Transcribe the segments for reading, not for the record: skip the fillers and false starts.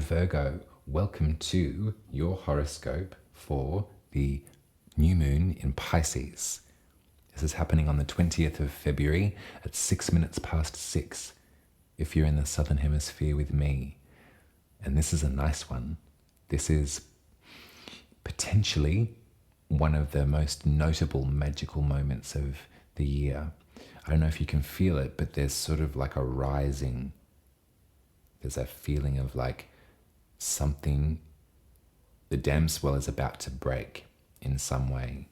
Virgo, welcome to your horoscope for the new moon in Pisces. This is happening on the 20th of February at 6 minutes past 6 if you're in the southern hemisphere with me. And this is a nice one. This is potentially one of the most notable magical moments of the year. I don't know if you can feel it, but there's sort of like a rising. There's a feeling of like something, the dam swell is about to break in some way.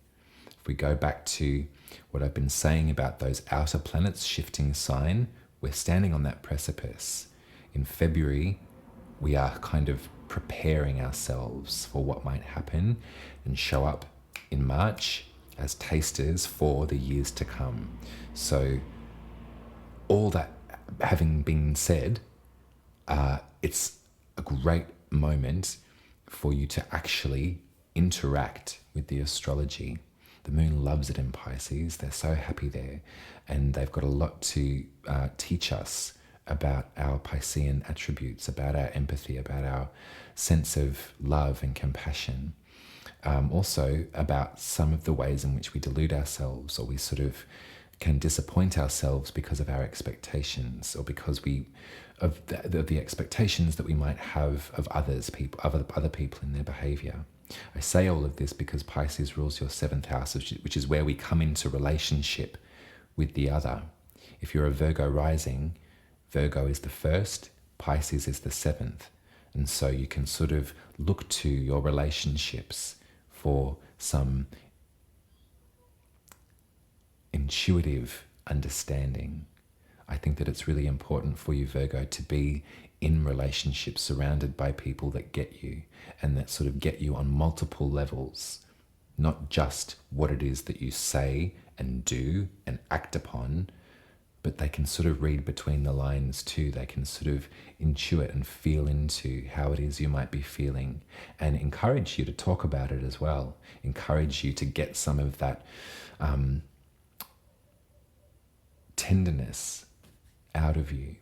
If we go back to what I've been saying about those outer planets shifting sign, we're standing on that precipice. In February, we are kind of preparing ourselves for what might happen and show up in March as tasters for the years to come. So all that having been said, it's a great moment for you to actually interact with the astrology. The moon loves it in Pisces. They're so happy there. And they've got a lot to teach us about our Piscean attributes, about our empathy, about our sense of love and compassion. Also about some of the ways in which we delude ourselves, or we sort of can disappoint ourselves because of our expectations, or because of the expectations that we might have of other people in their behavior. I say all of this because Pisces rules your 7th house, which is where we come into relationship with the other. If you're a Virgo rising, Virgo is the 1st, Pisces is the 7th. And so you can sort of look to your relationships for some intuitive understanding. I think that it's really important for you, Virgo, to be in relationships surrounded by people that get you, and that sort of get you on multiple levels, not just what it is that you say and do and act upon, but they can sort of read between the lines too. They can sort of intuit and feel into how it is you might be feeling, and encourage you to talk about it as well. Encourage you to get some of that tenderness out of you.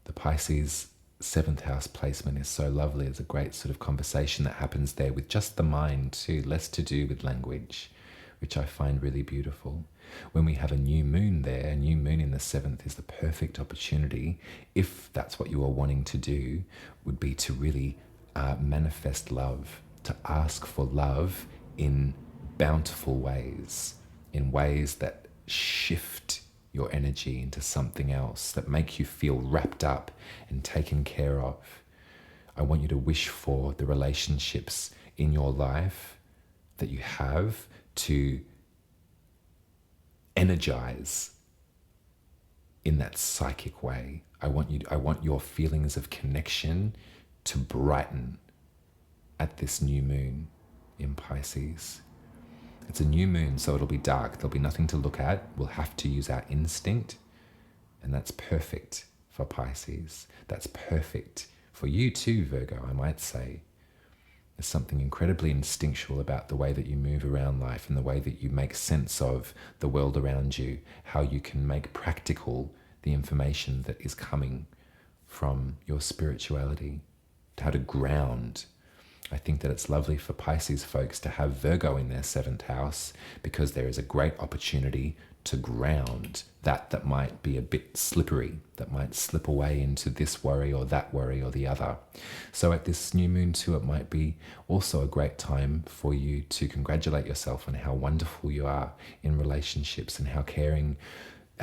The Pisces 7th house placement is so lovely. It's a great sort of conversation that happens there with just the mind too, less to do with language, which I find really beautiful. When we have a new moon there, a new moon in the 7th is the perfect opportunity, if that's what you are wanting to do, would be to really manifest love, to ask for love in bountiful ways, in ways that shift your energy into something else, that make you feel wrapped up and taken care of. I want you to wish for the relationships in your life that you have to energize in that psychic way. I want your feelings of connection to brighten at this new moon in Pisces. It's a new moon, so it'll be dark. There'll be nothing to look at. We'll have to use our instinct, and that's perfect for Pisces. That's perfect for you too, Virgo, I might say. There's something incredibly instinctual about the way that you move around life and the way that you make sense of the world around you, how you can make practical the information that is coming from your spirituality, how to ground. I think that it's lovely for Pisces folks to have Virgo in their 7th house, because there is a great opportunity to ground that might be a bit slippery, that might slip away into this worry or the other. So at this new moon too, it might be also a great time for you to congratulate yourself on how wonderful you are in relationships, and how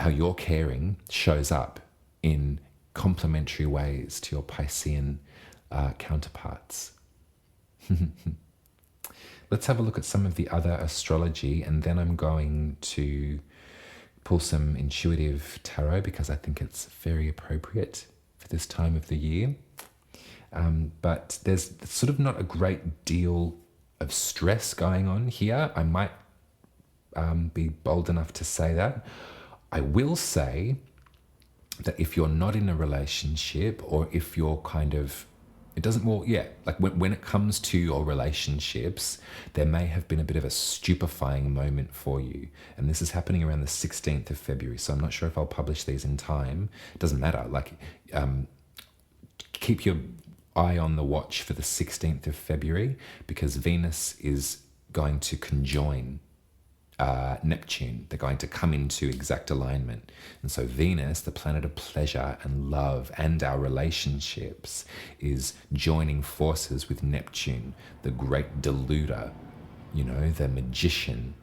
your caring shows up in complementary ways to your Piscean counterparts. Let's have a look at some of the other astrology, and then I'm going to pull some intuitive tarot because I think it's very appropriate for this time of the year. But there's sort of not a great deal of stress going on here. I might be bold enough to say that. I will say that if you're not in a relationship, or if you're kind of like when it comes to your relationships, there may have been a bit of a stupefying moment for you. And this is happening around the 16th of February. So I'm not sure if I'll publish these in time. It doesn't matter. keep your eye on the watch for the 16th of February, because Venus is going to conjoin Neptune. They're going to come into exact alignment. And so Venus, the planet of pleasure and love and our relationships, is joining forces with Neptune, the great deluder, the magician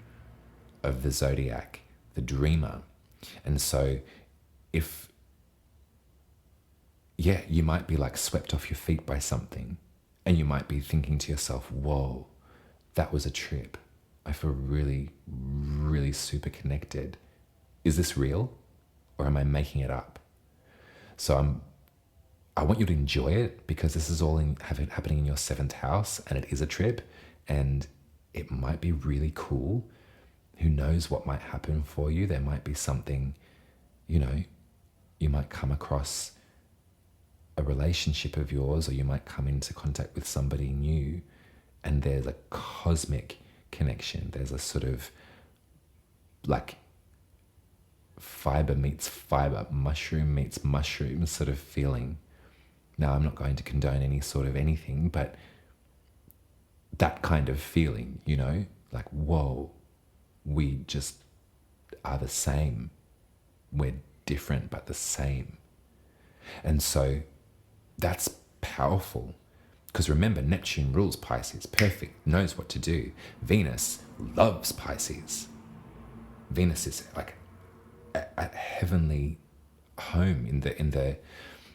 of the zodiac, the dreamer. And so you might be like swept off your feet by something, and you might be thinking to yourself, whoa, that was a trip. I feel really, really super connected. Is this real, or am I making it up? So I want you to enjoy it, because this is all happening in your 7th house, and it is a trip, and it might be really cool. Who knows what might happen for you? There might be something, you might come across a relationship of yours, or you might come into contact with somebody new, and there's a cosmic connection. There's a sort of like fiber meets fiber, mushroom meets mushroom sort of feeling. Now, I'm not going to condone any sort of anything, but that kind of feeling, like, whoa, we just are the same. We're different, but the same. And so that's powerful, because remember, Neptune rules Pisces, perfect, knows what to do. Venus loves Pisces. Venus is like a heavenly home in the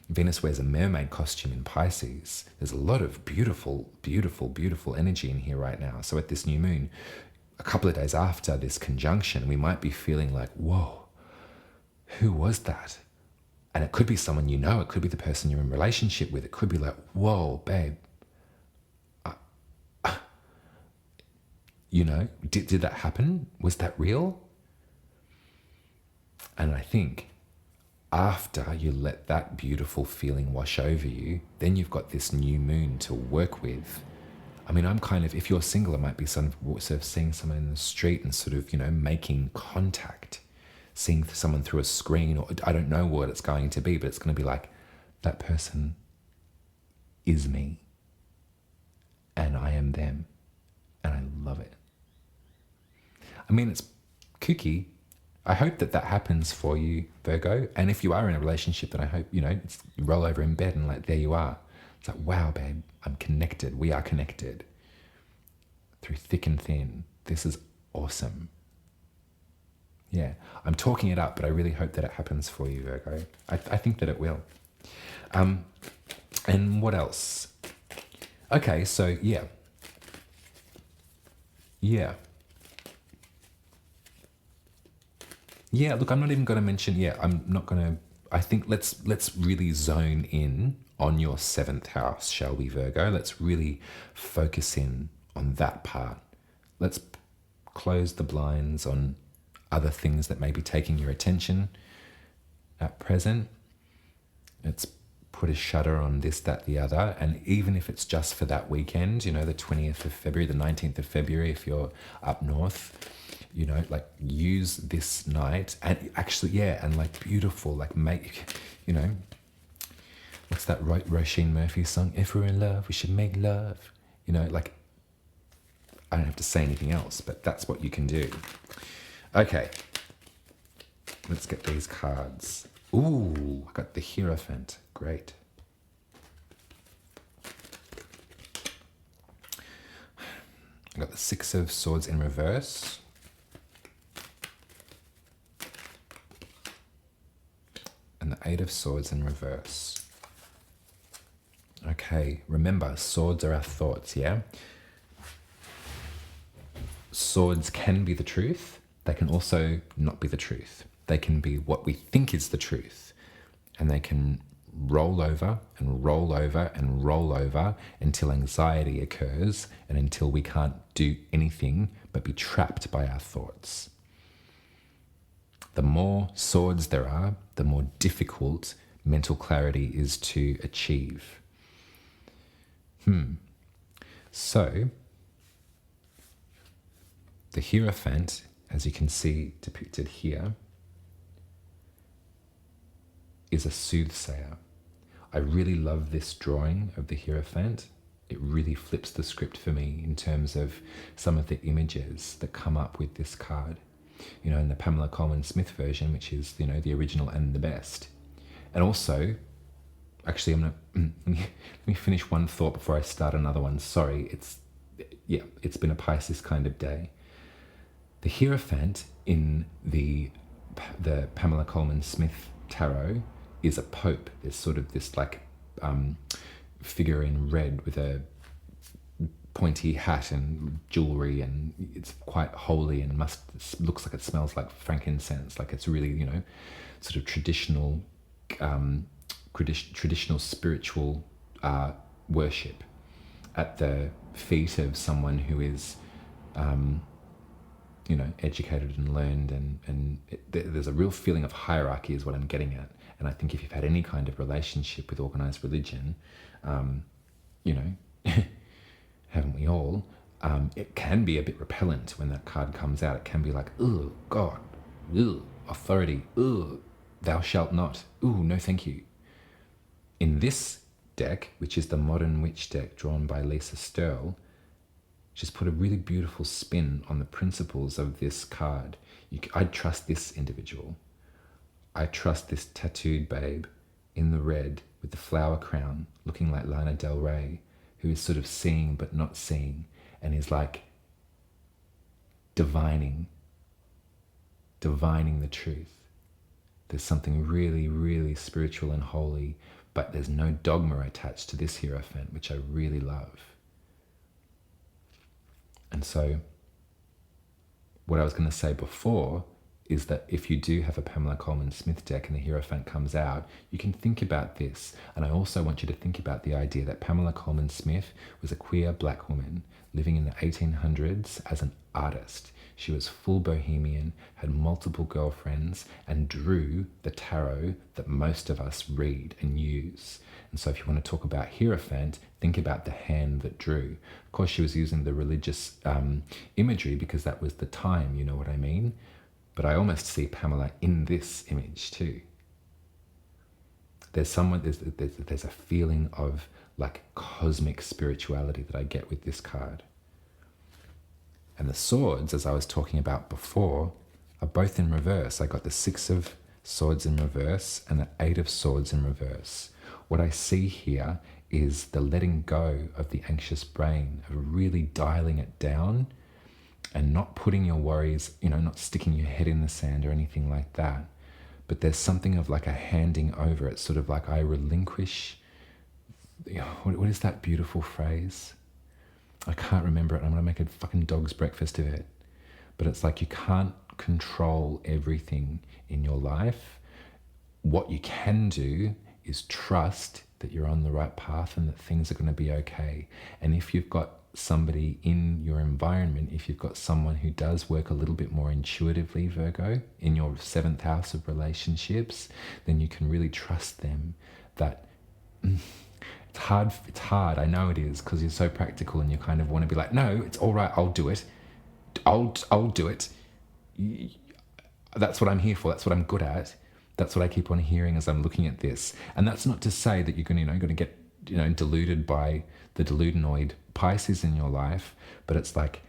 Venus wears a mermaid costume in Pisces. There's a lot of beautiful, beautiful, beautiful energy in here right now. So at this new moon, a couple of days after this conjunction, we might be feeling like, whoa, who was that? And it could be someone it could be the person you're in relationship with. It could be like, whoa, babe, did that happen? Was that real? And I think after you let that beautiful feeling wash over you, then you've got this new moon to work with. I mean, if you're single, it might be sort of seeing someone in the street and sort of, making contact, seeing someone through a screen, or I don't know what it's going to be, but it's going to be like, that person is me and I am them, and I love it. I mean, it's kooky. I hope that happens for you, Virgo. And if you are in a relationship, then I hope, you roll over in bed and like, there you are. It's like, wow, babe, I'm connected. We are connected through thick and thin. This is awesome. Yeah, I'm talking it up, but I really hope that it happens for you, Virgo. I think that it will. And what else? Okay, so yeah. Yeah, look, I'm not even going to mention, I think let's really zone in on your 7th house, shall we, Virgo? Let's really focus in on that part. Let's close the blinds on other things that may be taking your attention at present. Let's put a shutter on this, that, the other. And even if it's just for that weekend, the 20th of February, the 19th of February, if you're up north, use this night and actually, and like beautiful, like make, what's that Roisin Murphy song? If we're in love, we should make love. I don't have to say anything else, but that's what you can do. Okay, let's get these cards. Ooh, I got the Hierophant. Great. I got the 6 of Swords in reverse. And the 8 of Swords in reverse. Okay, remember, swords are our thoughts, yeah? Swords can be the truth. They can also not be the truth. They can be what we think is the truth. And they can roll over and roll over and roll over until anxiety occurs and until we can't do anything but be trapped by our thoughts. The more swords there are, the more difficult mental clarity is to achieve. So, the Hierophant, as you can see depicted here, is a soothsayer. I really love this drawing of the Hierophant. It really flips the script for me in terms of some of the images that come up with this card. You know, in the Pamela Coleman Smith version, which is, you know, the original and the best. And also, actually, let me finish one thought before I start another one. Sorry, it's been a Pisces kind of day. The Hierophant in the Pamela Coleman Smith tarot is a pope. There's sort of this like figure in red with a pointy hat and jewelry, and it's quite holy and looks like it smells like frankincense. Like it's really, you know, sort of traditional spiritual worship at the feet of someone who is you know, educated and learned, and there's a real feeling of hierarchy is what I'm getting at. And I think if you've had any kind of relationship with organized religion, you know, haven't we all, it can be a bit repellent when that card comes out. It can be like, oh, God, ugh, authority, ugh, thou shalt not, ooh, no thank you. In this deck, which is the Modern Witch deck drawn by Lisa Sterl, just put a really beautiful spin on the principles of this card. I trust this individual. I trust this tattooed babe in the red with the flower crown, looking like Lana Del Rey, who is sort of seeing but not seeing, and is like divining the truth. There's something really, really spiritual and holy, but there's no dogma attached to this Hierophant, which I really love. And so what I was going to say before is that if you do have a Pamela Coleman Smith deck and the Hierophant comes out, you can think about this. And I also want you to think about the idea that Pamela Coleman Smith was a queer black woman living in the 1800s as an artist. She was full bohemian, had multiple girlfriends, and drew the tarot that most of us read and use. And so if you want to talk about Hierophant, think about the hand that drew. Of course, she was using the religious imagery because that was the time, you know what I mean? But I almost see Pamela in this image too. There's a feeling of like cosmic spirituality that I get with this card. And the swords, as I was talking about before, are both in reverse. I got the 6 of Swords in reverse and the 8 of Swords in reverse. What I see here is the letting go of the anxious brain, of really dialing it down and not putting your worries, you know, not sticking your head in the sand or anything like that. But there's something of like a handing over. It's sort of like I relinquish, you know, what is that beautiful phrase? I can't remember it. I'm going to make a fucking dog's breakfast of it. But it's like you can't control everything in your life. What you can do is trust that you're on the right path and that things are going to be okay. And if you've got somebody in your environment, if you've got someone who does work a little bit more intuitively, Virgo, in your 7th house of relationships, then you can really trust them that it's hard, I know it is, because you're so practical and you kind of want to be like, no, it's all right, I'll do it. I'll do it. That's what I'm here for. That's what I'm good at. That's what I keep on hearing as I'm looking at this. And that's not to say that you're going to get, deluded by the deludinoid Pisces in your life, but it's like,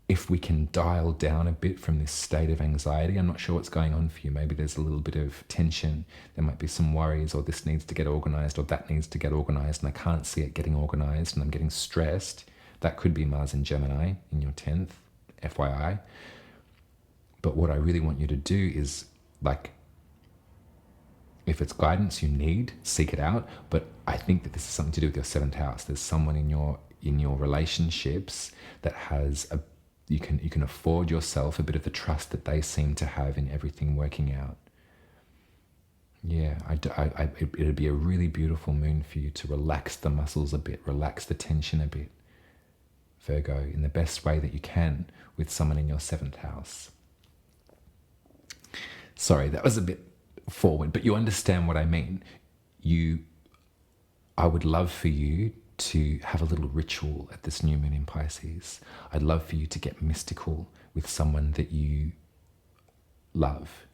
if we can dial down a bit from this state of anxiety, I'm not sure what's going on for you. Maybe there's a little bit of tension. There might be some worries, or this needs to get organized, or that needs to get organized, and I can't see it getting organized, and I'm getting stressed. That could be Mars in Gemini in your 10th, FYI. But what I really want you to do is, like, if it's guidance you need, seek it out. But I think that this is something to do with your 7th house. There's someone in your relationships that has you can afford yourself a bit of the trust that they seem to have in everything working out. Yeah, it'd be a really beautiful moon for you to relax the muscles a bit, relax the tension a bit, Virgo, in the best way that you can with someone in your 7th house. Sorry, that was a bit forward, but you understand what I mean. I would love for you to have a little ritual at this new moon in Pisces. I'd love for you to get mystical with someone that you love.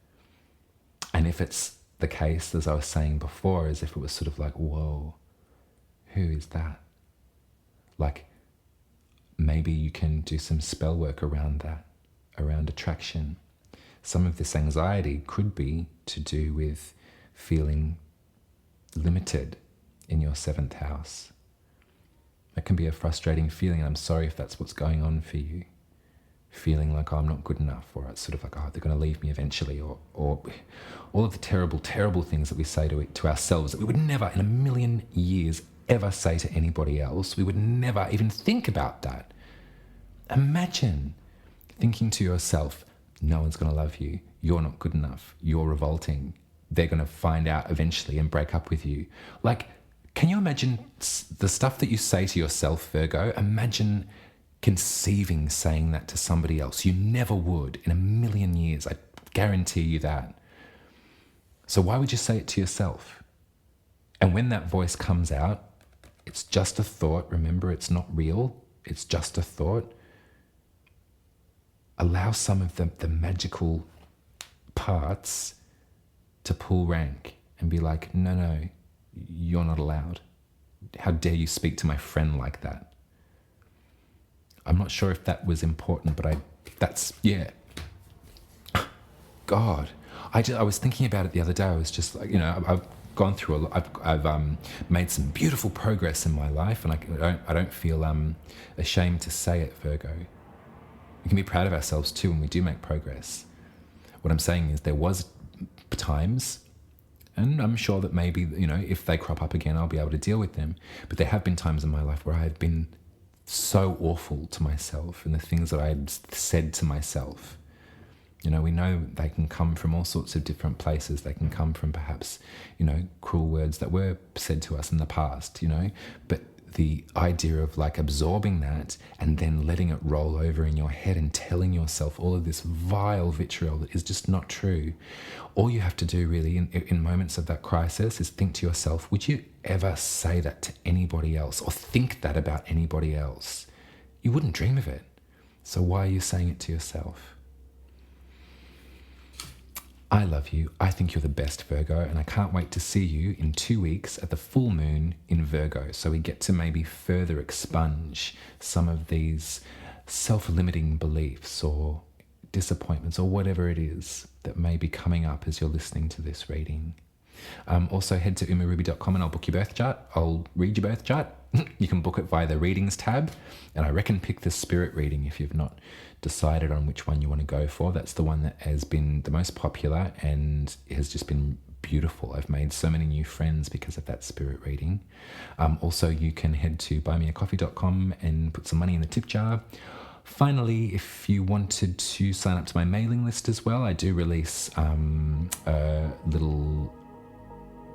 And if it's the case, as I was saying before, as if it was sort of like, whoa, who is that? Like, maybe you can do some spell work around that, around attraction. Some of this anxiety could be to do with feeling limited in your 7th house. That can be a frustrating feeling, and I'm sorry if that's what's going on for you. Feeling like, oh, I'm not good enough, or it's sort of like, oh, they're going to leave me eventually, or all of the terrible, terrible things that we say to ourselves that we would never in a million years ever say to anybody else. We would never even think about that. Imagine thinking to yourself, no one's going to love you, you're not good enough, you're revolting, they're going to find out eventually and break up with you. Like, can you imagine the stuff that you say to yourself, Virgo? Imagine conceiving saying that to somebody else. You never would in a million years. I guarantee you that. So why would you say it to yourself? And when that voice comes out, it's just a thought. Remember, it's not real. It's just a thought. Allow some of the magical parts to pull rank and be like, no, you're not allowed. How dare you speak to my friend like that? I'm not sure if that was important, but yeah. God, I was thinking about it the other day. I was just like, I've gone through a lot. I've made some beautiful progress in my life, and I don't feel ashamed to say it, Virgo. We can be proud of ourselves too when we do make progress. What I'm saying is there was times, and I'm sure that maybe, if they crop up again, I'll be able to deal with them. But there have been times in my life where I have been so awful to myself, and the things that I had said to myself. We know they can come from all sorts of different places. They can come from perhaps, cruel words that were said to us in the past, but the idea of like absorbing that and then letting it roll over in your head and telling yourself all of this vile vitriol that is just not true. All you have to do really in moments of that crisis is think to yourself, would you ever say that to anybody else or think that about anybody else? You wouldn't dream of it. So why are you saying it to yourself? I love you. I think you're the best, Virgo, and I can't wait to see you in 2 weeks at the full moon in Virgo, so we get to maybe further expunge some of these self-limiting beliefs or disappointments or whatever it is that may be coming up as you're listening to this reading. Also head to umaruby.com and I'll book your birth chart. I'll read your birth chart. You can book it via the readings tab, and I reckon pick the spirit reading if you've not decided on which one you want to go for. That's the one that has been the most popular and has just been beautiful. I've made so many new friends because of that spirit reading. Also, you can head to buymeacoffee.com and put some money in the tip jar. Finally, if you wanted to sign up to my mailing list as well, I do release little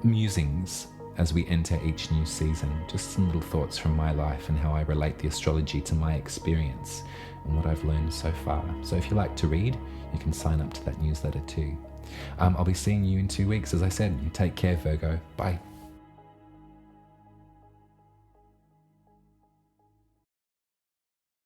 musings as we enter each new season, just some little thoughts from my life and how I relate the astrology to my experience and what I've learned so far. So if you like to read, you can sign up to that newsletter too. I'll be seeing you in 2 weeks. As I said, you take care, Virgo. Bye.